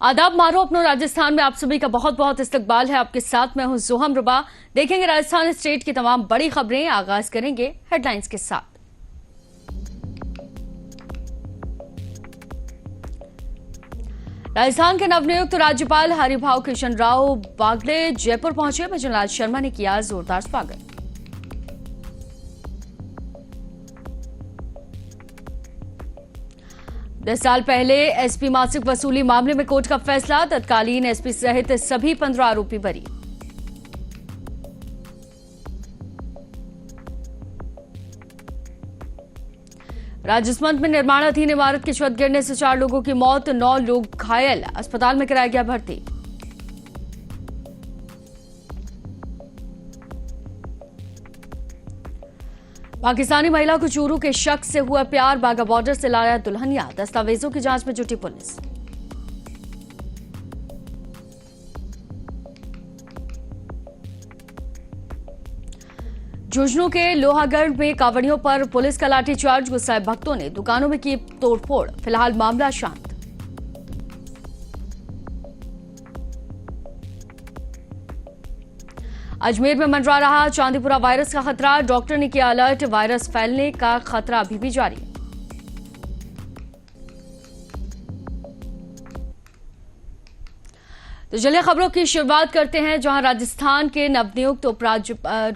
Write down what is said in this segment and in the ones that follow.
आदाब मारो अपनो राजस्थान में आप सभी का बहुत बहुत इस्तकबाल है। आपके साथ मैं हूं जोहम रुबा। देखेंगे राजस्थान स्टेट की तमाम बड़ी खबरें। आगाज करेंगे हेडलाइंस के साथ। राजस्थान के नवनियुक्त राज्यपाल हरिभाऊ किशन राव बागले जयपुर पहुंचे। भजनलाल शर्मा ने किया जोरदार स्वागत। दस साल पहले एसपी मासिक वसूली मामले में कोर्ट का फैसला। तत्कालीन एसपी सहित सभी 15 आरोपी बरी। राजसमंद में निर्माणाधीन इमारत की छत गिरने से 4 लोगों की मौत, 9 लोग घायल। अस्पताल में कराया गया भर्ती। पाकिस्तानी महिला को चूरू के शख्स से हुआ प्यार। बाघा बॉर्डर से लाया दुल्हनिया। दस्तावेजों की जांच में जुटी पुलिस। झुंझुनू के लोहागढ़ में कांवड़ियों पर पुलिस का लाठीचार्ज। गुस्साए भक्तों ने दुकानों में की तोड़फोड़। फिलहाल मामला शांत। अजमेर में मंडरा रहा चांदीपुरा वायरस का खतरा। डॉक्टर ने किया अलर्ट। वायरस फैलने का खतरा अभी भी जारी। तो चलिए खबरों की शुरुआत करते हैं, जहां राजस्थान के नवनियुक्त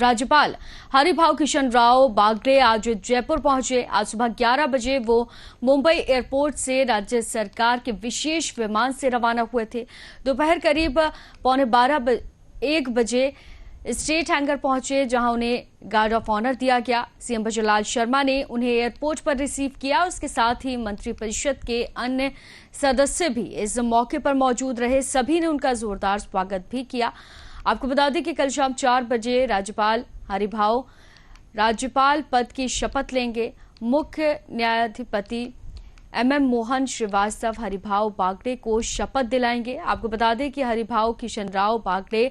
राज्यपाल हरिभाऊ किशन राव बागले आज जयपुर पहुंचे। आज सुबह 11 बजे वो मुंबई एयरपोर्ट से राज्य सरकार के विशेष विमान से रवाना हुए थे। दोपहर करीब 1:45 बजे स्टेट हैंगर पहुंचे, जहां उन्हें गार्ड ऑफ ऑनर दिया गया। सीएम भजनलाल शर्मा ने उन्हें एयरपोर्ट पर रिसीव किया। उसके साथ ही मंत्रिपरिषद के अन्य सदस्य भी इस मौके पर मौजूद रहे। सभी ने उनका जोरदार स्वागत भी किया। आपको बता दें कि कल शाम 4 बजे राज्यपाल हरिभाऊ राज्यपाल पद की शपथ लेंगे। मुख्य न्यायाधिपति MM मोहन श्रीवास्तव हरिभाऊ बागले को शपथ दिलाएंगे। आपको बता दें कि हरिभाऊ किशन राव बागले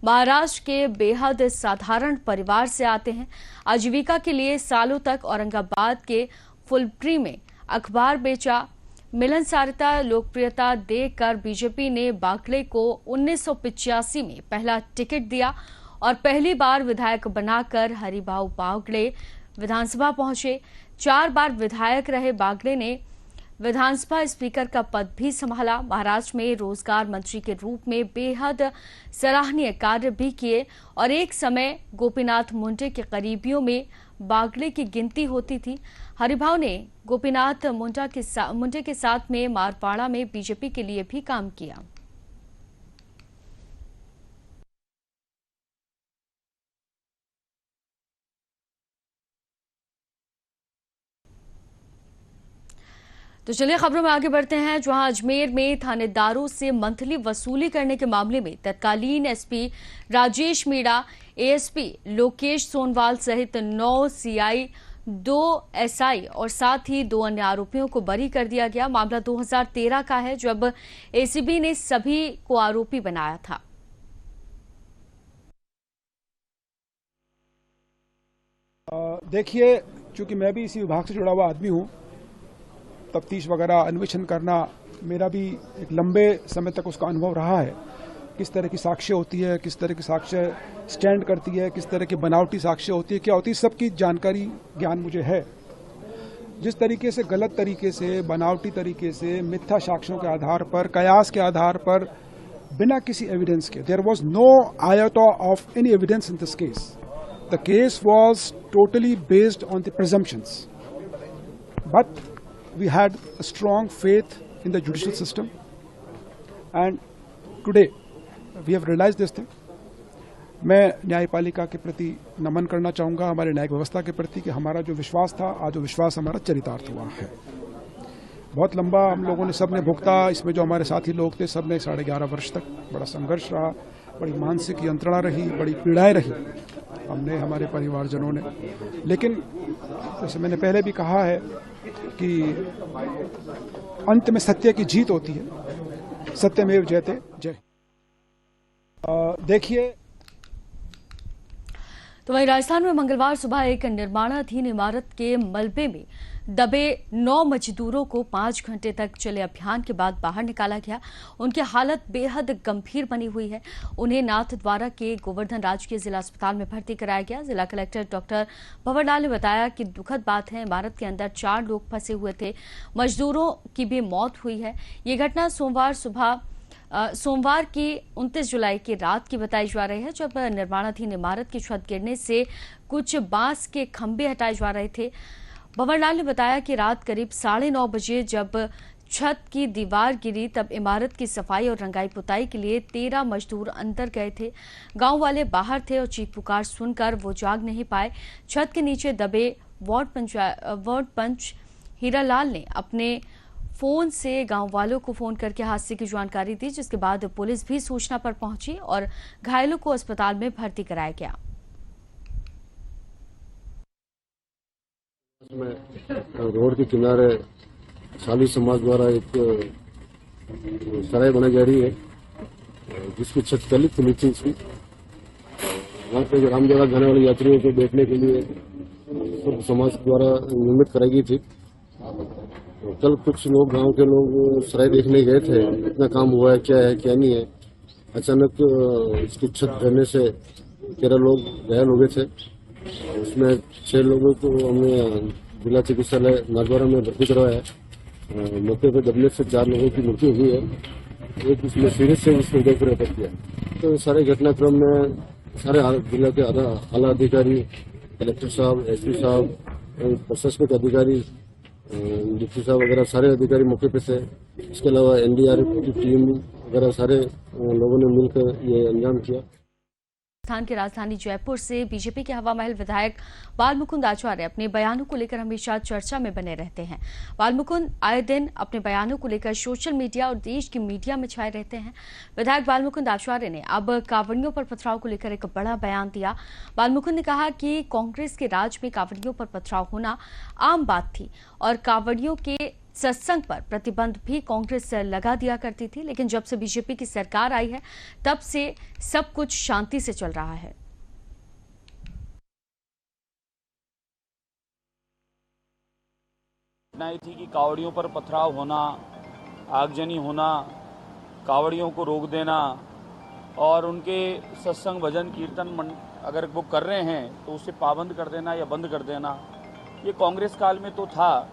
महाराष्ट्र के बेहद साधारण परिवार से आते हैं। आजीविका के लिए सालों तक औरंगाबाद के फुलब्री में अखबार बेचा। मिलनसारता लोकप्रियता देखकर बीजेपी ने बागले को 1985 में पहला टिकट दिया और पहली बार विधायक बनाकर हरिभाऊ बागले विधानसभा पहुंचे। 4 बार विधायक रहे बागले ने विधानसभा स्पीकर का पद भी संभाला। महाराष्ट्र में रोजगार मंत्री के रूप में बेहद सराहनीय कार्य भी किए और एक समय गोपीनाथ मुंडे के करीबियों में बागले की गिनती होती थी। हरिभाऊ ने गोपीनाथ मुंडे के साथ में मारवाड़ा में बीजेपी के लिए भी काम किया। तो चलिए खबरों में आगे बढ़ते हैं, जहां अजमेर में थानेदारों से मंथली वसूली करने के मामले में तत्कालीन एसपी राजेश मीणा, एएसपी लोकेश सोनवाल सहित 9 सीआई, 2 एसआई और साथ ही 2 अन्य आरोपियों को बरी कर दिया गया। मामला 2013 का है, जब एसीबी ने सभी को आरोपी बनाया था। देखिए, चूंकि मैं भी इसी विभाग से जुड़ा हुआ आदमी हूं, तफ्तीश वगैरह अन्वेषण करना मेरा भी एक लंबे समय तक उसका अनुभव रहा है। किस तरह की साक्ष्य होती है, किस तरह की साक्ष्य स्टैंड करती है, किस तरह की बनावटी साक्ष्य होती है, क्या होती है, सबकी जानकारी ज्ञान मुझे है। जिस तरीके से गलत तरीके से, बनावटी तरीके से, मिथ्या साक्ष्यों के आधार पर, कयास के आधार पर, बिना किसी एविडेंस के, there was no iota of any evidence in this case. The case was totally based on the presumptions, but we had a strong faith in the judicial system, and today we have realized this thing. मैं न्यायपालिका के प्रति नमन करना चाहूँगा, हमारे न्यायिक व्यवस्था के प्रति, कि हमारा जो विश्वास था, आज वो विश्वास हमारा चरितार्थ हुआ है। बहुत लंबा हम लोगों ने सब ने भुगता। इसमें जो हमारे साथी लोग थे, सब ने 11.5 वर्ष तक बड़ा संघर्ष रहा, बड़ी मानसिक यंत्रणा रही, बड़ी पीड़ाएं रही हमने, हमारे परिवारजनों ने। लेकिन जैसे मैंने पहले भी कहा है कि अंत में सत्य की जीत होती है। सत्यमेव जयते। जय। देखिए, तो वहीं राजस्थान में मंगलवार सुबह एक निर्माणाधीन इमारत के मलबे में दबे 9 मजदूरों को 5 घंटे तक चले अभियान के बाद बाहर निकाला गया। उनकी हालत बेहद गंभीर बनी हुई है। उन्हें नाथद्वारा के गोवर्धन राजकीय जिला अस्पताल में भर्ती कराया गया। जिला कलेक्टर डॉक्टर भंवरलाल ने बताया कि दुखद बात है, इमारत के अंदर 4 लोग फंसे हुए थे। मजदूरों की भी मौत हुई है। ये घटना सोमवार की 29 जुलाई की रात की बताई जा रही है, जब निर्माणाधीन इमारत की छत गिरने से कुछ बांस के खंभे हटाए जा रहे थे। भंवरलाल ने बताया कि रात करीब 9:30 बजे जब छत की दीवार गिरी, तब इमारत की सफाई और रंगाई पुताई के लिए 13 मजदूर अंदर गए थे। गांव वाले बाहर थे और चीख पुकार सुनकर वो जाग नहीं पाए। छत के नीचे दबे वार्ड पंच हीरालाल ने अपने फोन से गांव वालों को फोन करके हादसे की जानकारी दी, जिसके बाद पुलिस भी सूचना पर पहुंची और घायलों को अस्पताल में भर्ती कराया गया। रोड के किनारे साली समाज द्वारा एक सराय बनाई जा रही है, जिसकी छत दलित नीचे थी। वहाँ पे रामजगह जाने वाले यात्रियों को बैठने के लिए समाज द्वारा निर्मित कराई गई थी। कल कुछ लोग, गांव के लोग सराय देखने गए थे, इतना काम हुआ है, क्या है क्या नहीं है। अचानक इसकी छत गिरने से 13 लोग घायल हो गए थे। उसमें 6 लोगों को हमने जिला चिकित्सालय नाथद्वारा में भर्ती करवाया है। मौके पर दबने से 4 लोगों की मृत्यु हुई है। एक उसमें सीरियस से उसको उदयपुर रेफर किया। तो सारे घटनाक्रम में सारे जिला के आला अधिकारी, कलेक्टर साहब, एसपी साहब, प्रशासनिक अधिकारी, डिप्टी साहब वगैरह सारे अधिकारी मौके पे थे। इसके अलावा एनडीआरएफ की टीम वगैरह सारे लोगों ने मिलकर ये अंजाम किया। राजस्थान की राजधानी जयपुर से बीजेपी के हवा महल विधायक बालमुकुंद आचार्य अपने बयानों को लेकर हमेशा चर्चा में बने रहते हैं। बालमुकुंद आए दिन अपने बयानों को लेकर सोशल मीडिया और देश की मीडिया में छाए रहते हैं। विधायक बालमुकुंद आचार्य ने अब कांवड़ियों पर पथराव को लेकर एक बड़ा बयान दिया। बालमुकुंद ने कहा कि कांग्रेस के राज में कांवड़ियों पर पथराव होना आम बात थी और कांवड़ियों के सत्संग पर प्रतिबंध भी कांग्रेस लगा दिया करती थी, लेकिन जब से बीजेपी की सरकार आई है तब से सब कुछ शांति से चल रहा है। घटनाएं थी कि कांवड़ियों पर पथराव होना, आगजनी होना, कांवड़ियों को रोक देना और उनके सत्संग भजन कीर्तन अगर वो कर रहे हैं तो उसे पाबंद कर देना या बंद कर देना, ये कांग्रेस काल में तो था।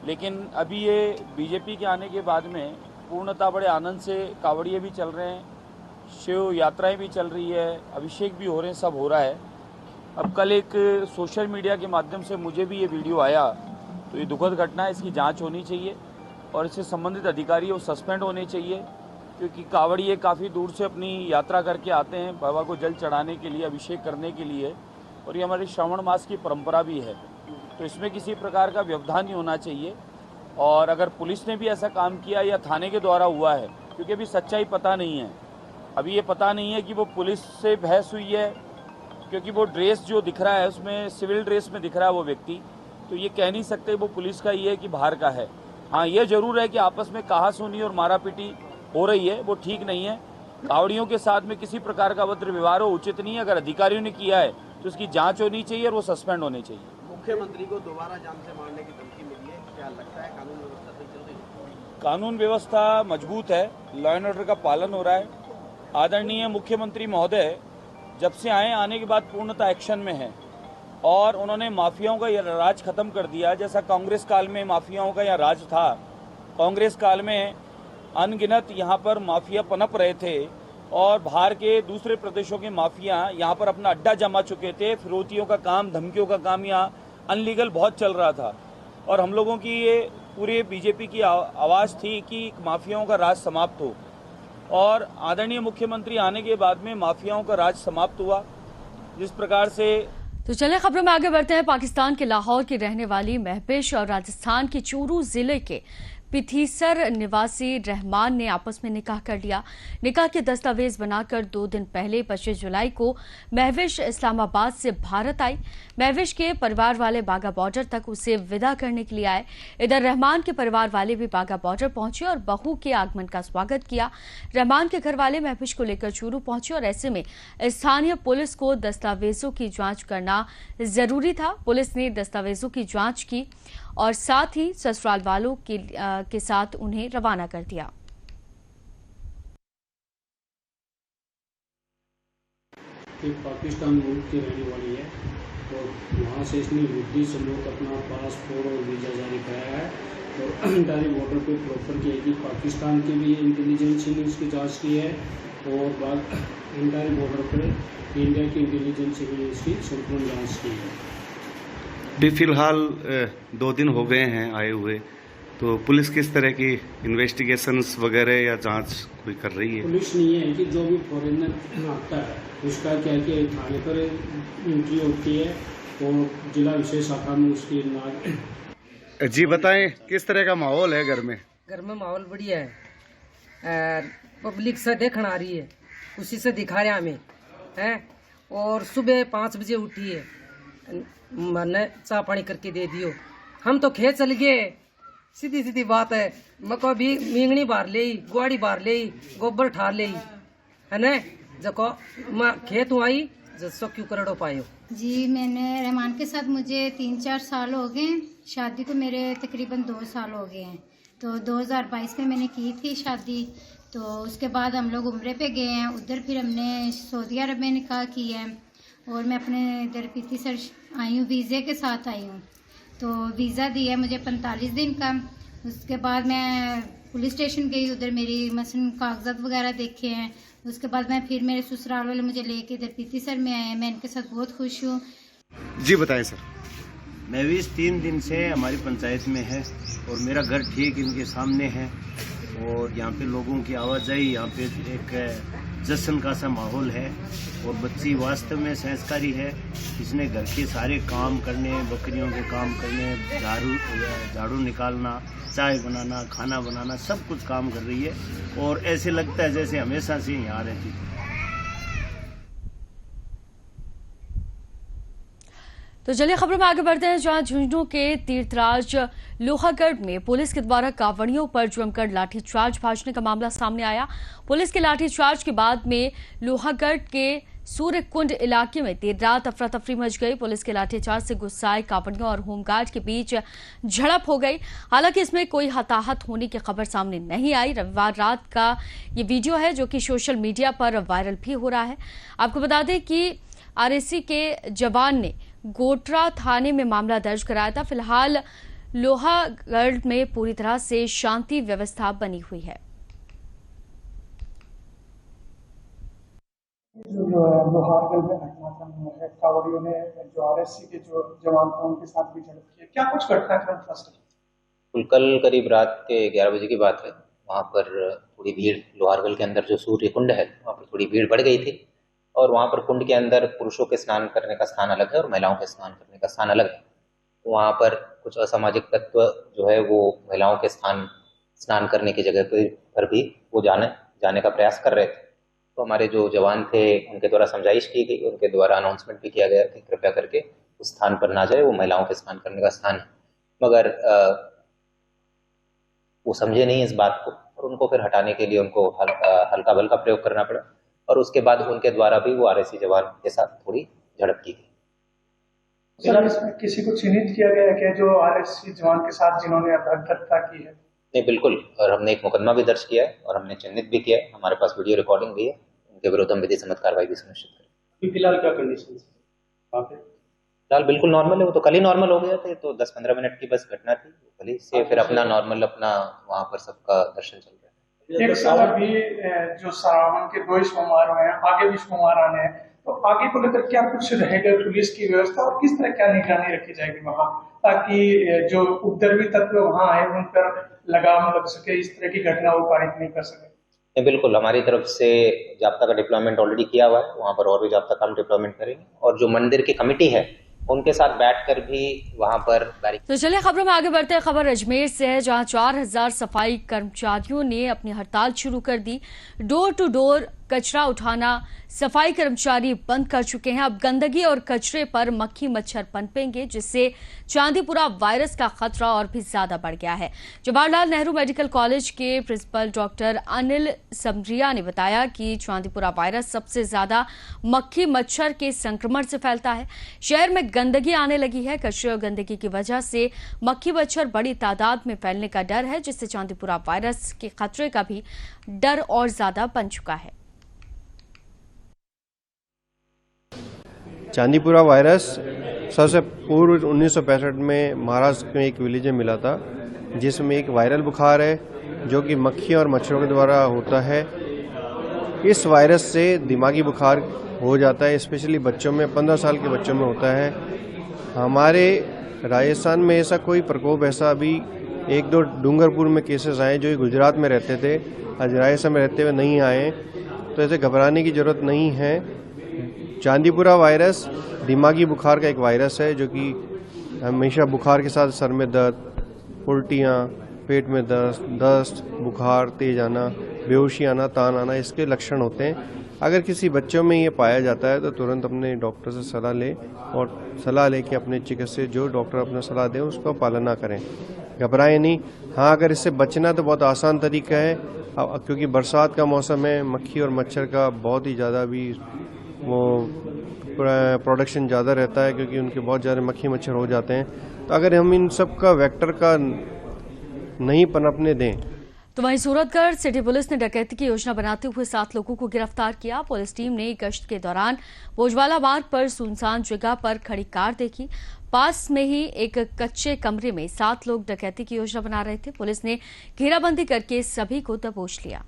लेकिन अभी ये बीजेपी के आने के बाद में पूर्णतः बड़े आनंद से कांवड़िए भी चल रहे हैं, शिव यात्राएं भी चल रही है, अभिषेक भी हो रहे हैं, सब हो रहा है। अब कल एक सोशल मीडिया के माध्यम से मुझे भी ये वीडियो आया, तो ये दुखद घटना है, इसकी जांच होनी चाहिए और इससे संबंधित अधिकारी वो सस्पेंड होने चाहिए, क्योंकि कांवड़िए काफ़ी दूर से अपनी यात्रा करके आते हैं बाबा को जल चढ़ाने के लिए, अभिषेक करने के लिए, और ये हमारे श्रावण मास की परंपरा भी है। तो इसमें किसी प्रकार का व्यवधान नहीं होना चाहिए। और अगर पुलिस ने भी ऐसा काम किया या थाने के द्वारा हुआ है, क्योंकि अभी सच्चाई पता नहीं है, अभी ये पता नहीं है कि वो पुलिस से बहस हुई है, क्योंकि वो ड्रेस जो दिख रहा है उसमें सिविल ड्रेस में दिख रहा है वो व्यक्ति, तो ये कह नहीं सकते वो पुलिस का ही है कि बाहर का है। हाँ, ये जरूर है कि आपस में कहासुनी और मारापीटी हो रही है, वो ठीक नहीं है। कांवड़ियों के साथ में किसी प्रकार का अभद्र व्यवहार हो उचित नहीं है। अगर अधिकारियों ने किया है तो उसकी जांच होनी चाहिए और वो सस्पेंड होने चाहिए। मुख्यमंत्री को दोबारा जान से मारने की धमकी मिली है, क्या लगता है कानून व्यवस्था सही चल रही है? कानून व्यवस्था मजबूत है, लॉ एंड ऑर्डर का पालन हो रहा है। आदरणीय मुख्यमंत्री महोदय जब से आने के बाद पूर्णतः एक्शन में है और उन्होंने माफियाओं का यह राज खत्म कर दिया। जैसा कांग्रेस काल में माफियाओं का यह राज था, कांग्रेस काल में अनगिनत यहाँ पर माफिया पनप रहे थे और बाहर के दूसरे प्रदेशों के माफिया यहाँ पर अपना अड्डा जमा चुके थे। फिरौतियों का काम, धमकियों का काम यहाँ अनलीगल बहुत चल रहा था और हम लोगों की ये पूरे बीजेपी की आवाज़ थी कि माफियाओं का राज समाप्त हो, और आदरणीय मुख्यमंत्री आने के बाद में माफियाओं का राज समाप्त हुआ। जिस प्रकार से तो चलिए खबरों में आगे बढ़ते हैं। पाकिस्तान के लाहौर की रहने वाली महबिश और राजस्थान के चूरू जिले के पिथीसर निवासी रहमान ने आपस में निकाह कर लिया। निकाह के दस्तावेज बनाकर 2 दिन पहले 25 जुलाई को महविश इस्लामाबाद से भारत आई। महविश के परिवार वाले बाघा बॉर्डर तक उसे विदा करने के लिए आए। इधर रहमान के परिवार वाले भी बाघा बॉर्डर पहुंचे और बहू के आगमन का स्वागत किया। रहमान के घर वाले महविश को लेकर चूरू पहुंचे और ऐसे में स्थानीय पुलिस को दस्तावेजों की जांच करना जरूरी था। पुलिस ने दस्तावेजों की जांच की और साथ ही ससुराल वालों के साथ उन्हें रवाना कर दिया। पाकिस्तान मुल्क की रहने वाली है और वहाँ से इसने युद्धि समूह अपना पासपोर्ट और वीज़ा जारी कराया है और इंटारी बॉर्डर पे प्रॉपर किया कि पाकिस्तान की भी इंटेलिजेंस ने इसकी जांच की है और बाद इंटारी बॉर्डर पे इंडिया की इंटेलिजेंस ने इसकी संपूर्ण जांच की है। भी फिलहाल 2 दिन हो गए हैं आए हुए, तो पुलिस किस तरह की इन्वेस्टिगेशंस वगैरह या जांच कोई कर रही है? पुलिस नहीं है कि जो भी फॉरेनर आता है उसका क्या कि थाने पर एंट्री होती है और जिला विशेष शाखा में उसकी नाम। जी बताएं, किस तरह का माहौल है घर में? घर में माहौल बढ़िया है, पब्लिक से देखने आ रही है, उसी से दिखा रहे हमें हैं। और सुबह 5 बजे उठी है, मैंने चाय पानी करके दे दियो। हम तो खेत चल गए, सीधी सीधी बात है। मको भी मींगनी बार ले, गुआड़ी बार ले, गोबर ठार ले, है ना। जको मैं खेत आई जसो क्यों करोड़ो पायो। जी मैंने रहमान के साथ मुझे 3-4 साल हो गए, शादी को मेरे तकरीबन 2 साल हो गए हैं। तो 2022 में मैंने की थी शादी, तो उसके बाद हम लोग उम्रे पे गए हैं। उधर फिर हमने सऊदी अरब में निकाह किया है और मैं अपने इधर पिथीसर आई हूँ, वीज़े के साथ आई हूँ। तो वीज़ा दिया मुझे 45 दिन का। उसके बाद मैं पुलिस स्टेशन गई, उधर मेरी मसलन कागजात वगैरह देखे हैं। उसके बाद मैं फिर मेरे ससुराल वाले मुझे लेके इधर पिथीसर में आए हैं। मैं इनके साथ बहुत खुश हूँ। जी बताएं सर। महविश 3 दिन से हमारी पंचायत में है और मेरा घर ठीक इनके सामने है और यहाँ पे लोगों की आवाजाही, यहाँ पे एक जश्न का सा माहौल है और बच्ची वास्तव में संस्कारी है। इसने घर के सारे काम करने, बकरियों के काम करने, झाड़ू निकालना, चाय बनाना, खाना बनाना, सब कुछ काम कर रही है और ऐसे लगता है जैसे हमेशा से यहाँ रहती है। तो चलिए खबरों में आगे बढ़ते हैं, जहां झुंझुनू के तीर्थराज लोहागढ़ में पुलिस के द्वारा कांवड़ियों पर जमकर लाठीचार्ज भाजने का मामला सामने आया। पुलिस के लाठीचार्ज के बाद में लोहागढ़ के सूर्य कुंड इलाके में देर रात अफरा तफरी मच गई। पुलिस के लाठीचार्ज से गुस्साए कांवड़ियों और होमगार्ड के बीच झड़प हो गई। हालांकि इसमें कोई हताहत होने की खबर सामने नहीं आई। रविवार रात का ये वीडियो है जो कि सोशल मीडिया पर वायरल भी हो रहा है। आपको बता दें कि आरएसी के जवान ने गोटरा थाने में मामला दर्ज कराया था। फिलहाल लोहागढ़ में पूरी तरह से शांति व्यवस्था बनी हुई है। जो लोहागढ़ में घटनाक्रम है, कांवड़ियों ने जो आरएससी के जो जवान थे उनके साथ भी झड़प की, क्या कुछ घटनाक्रम था? कल करीब रात के 11 बजे की बात है। वहाँ पर थोड़ी भीड़, लोहागढ़ के अंदर जो सूर्य कुंड है वहाँ पर थोड़ी भीड़ बढ़ गई थी और वहाँ पर कुंड के अंदर पुरुषों के स्नान करने का स्थान अलग है और महिलाओं के स्नान करने का स्थान अलग है। वहाँ पर कुछ असामाजिक तत्व जो है वो महिलाओं के स्नान करने की जगह पर भी वो जाने का प्रयास कर रहे थे। तो हमारे जो जवान थे उनके द्वारा समझाइश की गई, उनके द्वारा अनाउंसमेंट भी किया गया कि कृपया करके उस स्थान पर ना जाए, वो महिलाओं के स्नान करने का स्थान है। मगर वो समझे नहीं इस बात को और उनको फिर हटाने के लिए उनको हल्का बल का प्रयोग करना पड़ा और उसके बाद उनके द्वारा भी वो आरएसी जवान के साथ थोड़ी झड़प की गई। सर, इसमें किसी को चिन्हित किया गया है क्या जो आरएसी जवान के साथ जिन्होंने हत्या की है? नहीं, बिल्कुल, और हमने एक मुकदमा भी दर्ज किया है और हमने चिन्हित भी किया है। हमारे पास वीडियो रिकॉर्डिंग भी है। उनके विरुद्ध हम विधि सम्मत कार्रवाई भी सुनिश्चित करें। फिलहाल क्या कंडीशन है? फिलहाल बिल्कुल नॉर्मल है। वो तो कल ही नॉर्मल हो गया थे, तो 10-15 मिनट की बस घटना थी। कल ही से फिर अपना नॉर्मल वहाँ पर सबका दर्शन चल रहा है। एक साल अभी जो सावन के 2 सोमवार हुए हैं, आगे भी सोमवार आने हैं, तो आगे को लेकर क्या कुछ रहेगा पुलिस की व्यवस्था और किस तरह क्या निगरानी रखी जाएगी वहाँ, ताकि जो उपद्रवी तत्व वहाँ आए उन पर लगाम लग सके, इस तरह की घटना वो पारित नहीं कर सके? बिल्कुल, हमारी तरफ से जाब्ता का डिप्लॉयमेंट ऑलरेडी किया हुआ है। वहाँ पर और भी जाब्ता का हम डिप्लॉयमेंट करेंगे और जो मंदिर की कमेटी है उनके साथ बैठकर भी वहां पर बारीक। तो चलिए खबरों में आगे बढ़ते हैं। खबर अजमेर से है, जहां 4000 सफाई कर्मचारियों ने अपनी हड़ताल शुरू कर दी। डोर टू डोर कचरा उठाना सफाई कर्मचारी बंद कर चुके हैं। अब गंदगी और कचरे पर मक्खी मच्छर पनपेंगे, जिससे चांदीपुरा वायरस का खतरा और भी ज्यादा बढ़ गया है। जवाहरलाल नेहरू मेडिकल कॉलेज के प्रिंसिपल डॉक्टर अनिल समरिया ने बताया कि चांदीपुरा वायरस सबसे ज्यादा मक्खी मच्छर के संक्रमण से फैलता है। शहर में गंदगी आने लगी है। कचरे और गंदगी की वजह से मक्खी मच्छर बड़ी तादाद में फैलने का डर है, जिससे चांदीपुरा वायरस के खतरे का भी डर और ज्यादा बन चुका है। चांदीपुरा वायरस सबसे पूर्व 1965 में महाराष्ट्र में एक विलेज में मिला था, जिसमें एक वायरल बुखार है जो कि मक्खी और मच्छरों के द्वारा होता है। इस वायरस से दिमागी बुखार हो जाता है, स्पेशली बच्चों में, 15 साल के बच्चों में होता है। हमारे राजस्थान में ऐसा कोई प्रकोप ऐसा अभी 1-2 डूंगरपुर में केसेस आए जो गुजरात में रहते थे, आज राजस्थान में रहते हुए नहीं आए, तो ऐसे घबराने की जरूरत नहीं है। चांदीपुरा वायरस दिमागी बुखार का एक वायरस है जो कि हमेशा बुखार के साथ सर में दर्द, उल्टियाँ, पेट में दस्त, बुखार तेज आना, बेहोशी आना, तान आना, इसके लक्षण होते हैं। अगर किसी बच्चों में ये पाया जाता है तो तुरंत अपने डॉक्टर से सलाह लें और सलाह लेके अपने चिकित्सक जो डॉक्टर अपना सलाह दें उसका पालन ना करें, घबराएं नहीं। हाँ, अगर इससे बचना तो बहुत आसान तरीका है, क्योंकि बरसात का मौसम है, मक्खी और मच्छर का बहुत ही ज़्यादा भी वो प्रोडक्शन ज़्यादा रहता है, क्योंकि उनके बहुत ज़्यादा मक्खी मच्छर हो जाते हैं। तो अगर हम इन सब का वेक्टर का नहीं पनपने दें। तो वहीं सूरतगढ़ सिटी पुलिस ने डकैती की योजना बनाते हुए 7 लोगों को गिरफ्तार किया। पुलिस टीम ने गश्त के दौरान भोजवाला मार्ग पर सुनसान जगह पर खड़ी कार देखी। पास में ही एक कच्चे कमरे में 7 लोग डकैती की योजना बना रहे थे। पुलिस ने घेराबंदी करके सभी को दबोच लिया।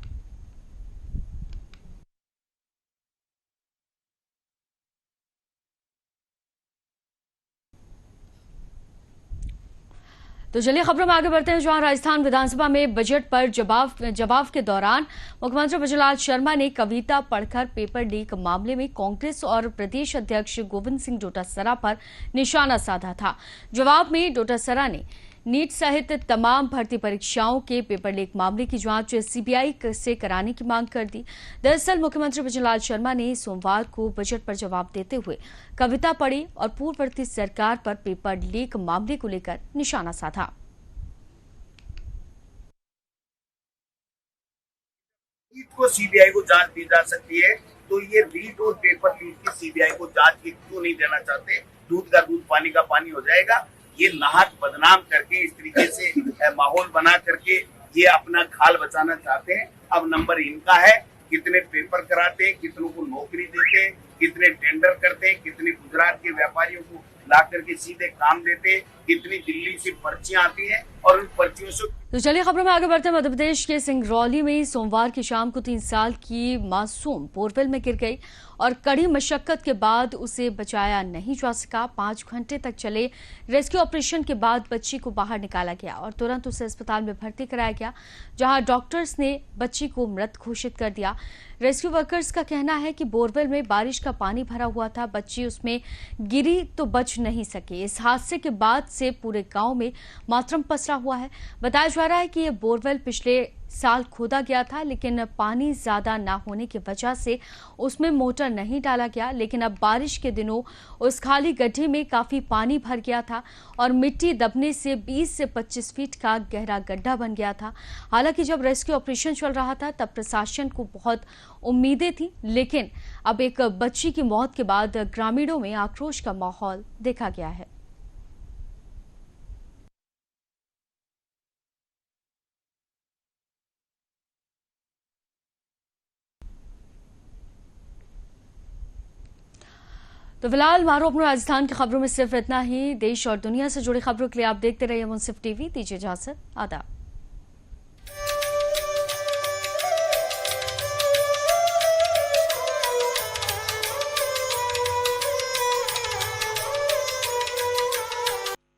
तो चलिए खबरों में आगे बढ़ते हैं, जहां राजस्थान विधानसभा में बजट पर जवाब के दौरान मुख्यमंत्री भजनलाल शर्मा ने कविता पढ़कर पेपर लीक मामले में कांग्रेस और प्रदेश अध्यक्ष गोविंद सिंह डोटासरा पर निशाना साधा था। जवाब में डोटासरा ने नीट सहित तमाम भर्ती परीक्षाओं के पेपर लीक मामले की जांच सीबीआई से कराने की मांग कर दी। दरअसल मुख्यमंत्री भजनलाल शर्मा ने सोमवार को बजट पर जवाब देते हुए कविता पढ़ी और पूर्ववर्ती सरकार पर पेपर लीक मामले को लेकर निशाना साधा। नीट को सीबीआई को जांच दी जा सकती है, तो ये नीट और पेपर लीक की सीबीआई को जांच क्यों नहीं देना चाहते? दूध का दूध पानी का पानी हो जाएगा। ये नाहक बदनाम करके इस तरीके से माहौल बना करके ये अपना खाल बचाना चाहते हैं। अब नंबर इनका है, कितने पेपर कराते हैं, कितनों को नौकरी देते हैं, कितने टेंडर करते हैं, कितने गुजरात के व्यापारियों को ला करके सीधे काम देते हैं, कितनी दिल्ली से पर्चियां आती हैं और उन पर्चियों से। तो चलिए खबरों में आगे बढ़ते हैं। मध्य प्रदेश के सिंगरौली में सोमवार की शाम को 3 साल की मासूम बोरवेल में गिर गई और कड़ी मशक्कत के बाद उसे बचाया नहीं जा सका। 5 घंटे तक चले रेस्क्यू ऑपरेशन के बाद बच्ची को बाहर निकाला गया और तुरंत उसे अस्पताल में भर्ती कराया गया, जहां डॉक्टर्स ने बच्ची को मृत घोषित कर दिया। रेस्क्यू वर्कर्स का कहना है कि बोरवेल में बारिश का पानी भरा हुआ था, बच्ची उसमें गिरी तो बच नहीं सके। इस हादसे के बाद से पूरे गांव में मातम पसरा हुआ है। बताया जा रहा है कि यह बोरवेल पिछले साल खोदा गया था, लेकिन पानी ज्यादा ना होने की वजह से उसमें मोटर नहीं डाला गया। लेकिन अब बारिश के दिनों उस खाली गड्ढे में काफी पानी भर गया था और मिट्टी दबने से 20 से 25 फीट का गहरा गड्ढा बन गया था। हालांकि जब रेस्क्यू ऑपरेशन चल रहा था तब प्रशासन को बहुत उम्मीदें थी, लेकिन अब एक बच्ची की मौत के बाद ग्रामीणों में आक्रोश का माहौल देखा गया है। तो फिलहाल मारो अपने राजस्थान की खबरों में सिर्फ इतना ही। देश और दुनिया से जुड़ी खबरों के लिए आप देखते रहिए मुंसिफ टीवी। दीजिए इजाजत, आदाब।